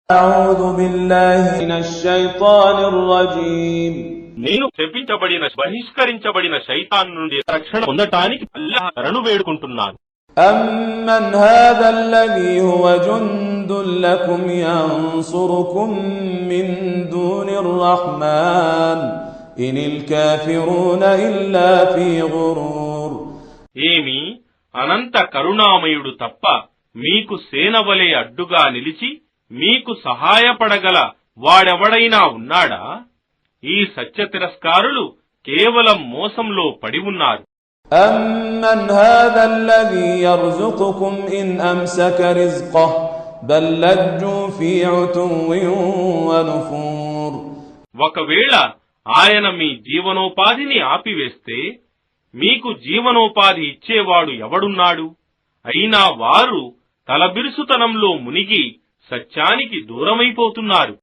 أعوذ بالله من الشيطان الرجيم నేను శపించబడిన బహిష్కరించబడిన శైతాన్ నుండి రక్షణ పొందటానికి అల్లాహ్ శరణు వేడుకుంటున్నాను. أمن هذا الذي هو جند لكم ينصركم من دون الرحمن إن الكافرون إلا في غرور. ఏమి అనంత కరుణామయుడు తప్ప మీకు సేనవలే అడ్డుగా నిలిచి మీకు సహాయపడగల వాడెవడైనా ఉన్నాడా? ఈ సత్య తిరస్కారులు కేవలం మోసంలో పడి ఉన్నారు. أمن هذا الذي يرزقكم إن أمسك رزقه بل لجوا في عتو ونفور. ఒకవేళ ఆయన మీ జీవనోపాధిని ఆపివేస్తే మీకు జీవనోపాధి ఇచ్చేవాడు ఎవడున్నాడు? అయినా వారు తలబిరుసుతనంలో మునిగి సత్యానికి దూరమైపోతున్నారు.